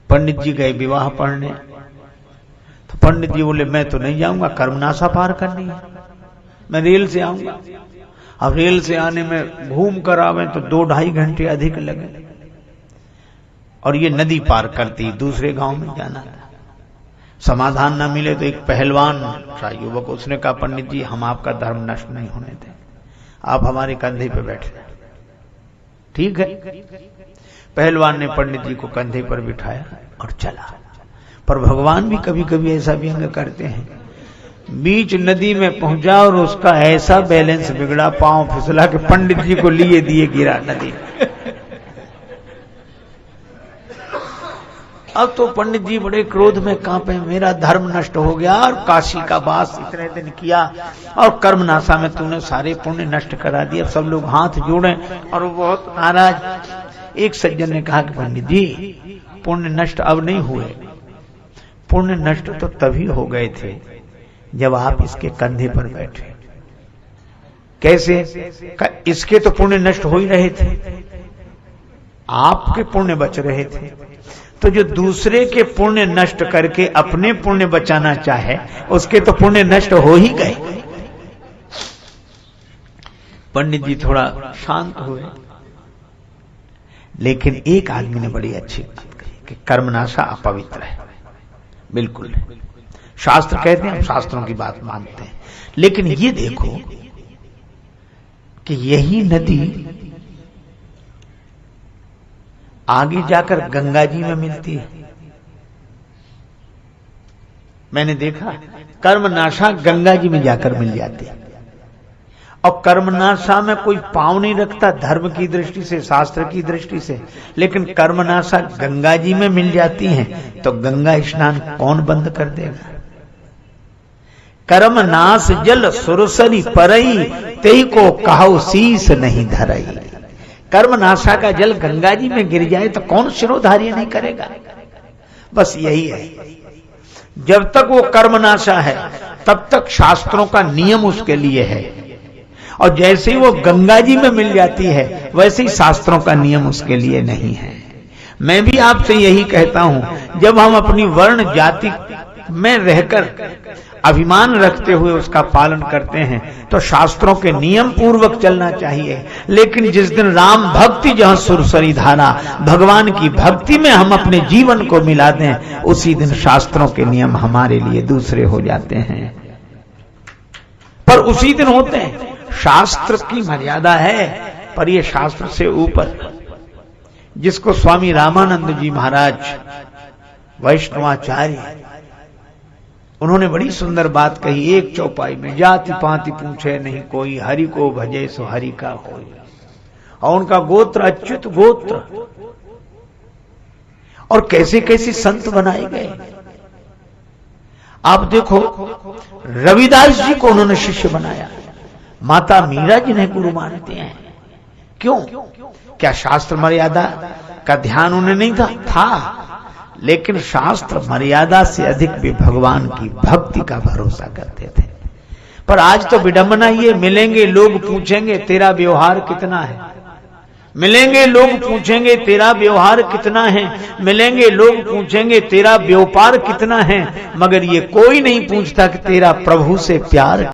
पंडित जी गए विवाह पढ़ने, तो पंडित जी बोले मैं तो नहीं जाऊंगा, कर्मनाशा पार करनी है, मैं रेल से आऊंगा। अब रेल से आने में घूम कर आवे तो 2-2.5 घंटे अधिक लगे, और ये नदी पार करती दूसरे गांव में जाना था। समाधान ना मिले तो एक पहलवान था युवक, उसने कहा पंडित जी हम आपका धर्म नष्ट नहीं होने दें, आप हमारे कंधे पे बैठे। ठीक है, पहलवान ने पंडित जी को कंधे पर बिठाया और चला। पर भगवान भी कभी कभी ऐसा व्यंग करते हैं, बीच नदी में पहुंचा और उसका ऐसा बैलेंस बिगड़ा, पांव फिसला के पंडित जी को लिए दिए गिरा नदी। अब तो पंडित जी बड़े क्रोध में कांपे, मेरा धर्म नष्ट हो गया और काशी का वास इतने दिन किया और कर्मनाशा में तूने सारे पुण्य नष्ट करा दिए। अब सब लोग हाथ जोड़े और वो बहुत नाराज। एक सज्जन ने कहा कि पंडित जी पुण्य नष्ट अब नहीं हुए, पुण्य नष्ट तो तभी हो गए थे जब आप इसके कंधे पर बैठे। कैसे? इसके तो पुण्य नष्ट हो ही रहे थे, आपके पुण्य बच रहे थे, तो जो दूसरे के पुण्य नष्ट करके अपने पुण्य बचाना चाहे उसके तो पुण्य नष्ट हो ही गए। पंडित जी थोड़ा शांत हुए, लेकिन एक आदमी ने बड़ी अच्छी बात कही कि कर्मनाशा अपवित्र है। बिल्कुल शास्त्र कहते हैं, हम शास्त्रों की बात मानते हैं, लेकिन ये देखो कि यही नदी आगे जाकर गंगा जी में मिलती है। मैंने देखा कर्मनाशा गंगा जी में जाकर मिल जाती है, और कर्मनाशा में कोई पांव नहीं रखता धर्म की दृष्टि से, शास्त्र की दृष्टि से, लेकिन कर्मनाशा गंगा जी में मिल जाती है तो गंगा स्नान कौन बंद कर देगा? कर्मनाश जल सुरसरी परई, तेई को कहो शीस नहीं धरई। कर्मनाशा का जल गंगा जी में गिर जाए तो कौन शिरोधार्य नहीं करेगा? बस यही है, जब तक वो कर्मनाशा है तब तक शास्त्रों का नियम उसके लिए है, और जैसे ही वो गंगा जी में मिल जाती है वैसे ही शास्त्रों का नियम उसके लिए नहीं है। मैं भी आपसे यही कहता हूं, जब हम अपनी वर्ण जाति में रहकर अभिमान रखते हुए उसका पालन करते हैं तो शास्त्रों के नियम पूर्वक चलना चाहिए। लेकिन जिस दिन राम भक्ति जहां सुरसरी धारा, भगवान की भक्ति में हम अपने जीवन को मिला दें, उसी दिन शास्त्रों के नियम हमारे लिए दूसरे हो जाते हैं। पर उसी दिन होते हैं, शास्त्र की मर्यादा है, पर यह शास्त्र से ऊपर, जिसको स्वामी रामानंद जी महाराज वैष्णवाचार्य, उन्होंने बड़ी सुंदर बात कही एक चौपाई में, जाति पाति पूछे नहीं कोई, हरि को भजे सो हरि का होई। और उनका गोत्र अच्युत गोत्र, और कैसे कैसे संत बनाए गए। आप देखो रविदास जी को उन्होंने शिष्य बनाया, माता मीरा जिन्हें गुरु मानते हैं। क्यों? क्या शास्त्र मर्यादा का ध्यान उन्हें नहीं था? लेकिन शास्त्र मर्यादा से अधिक भी भगवान की भक्ति का भरोसा करते थे। पर आज तो विडंबना ये, मिलेंगे लोग पूछेंगे तेरा व्यवहार कितना है, मिलेंगे लोग पूछेंगे तेरा व्यवहार कितना है, मिलेंगे लोग पूछेंगे तेरा व्यापार कितना है, मगर ये कोई नहीं पूछता कि तेरा प्रभु से प्यार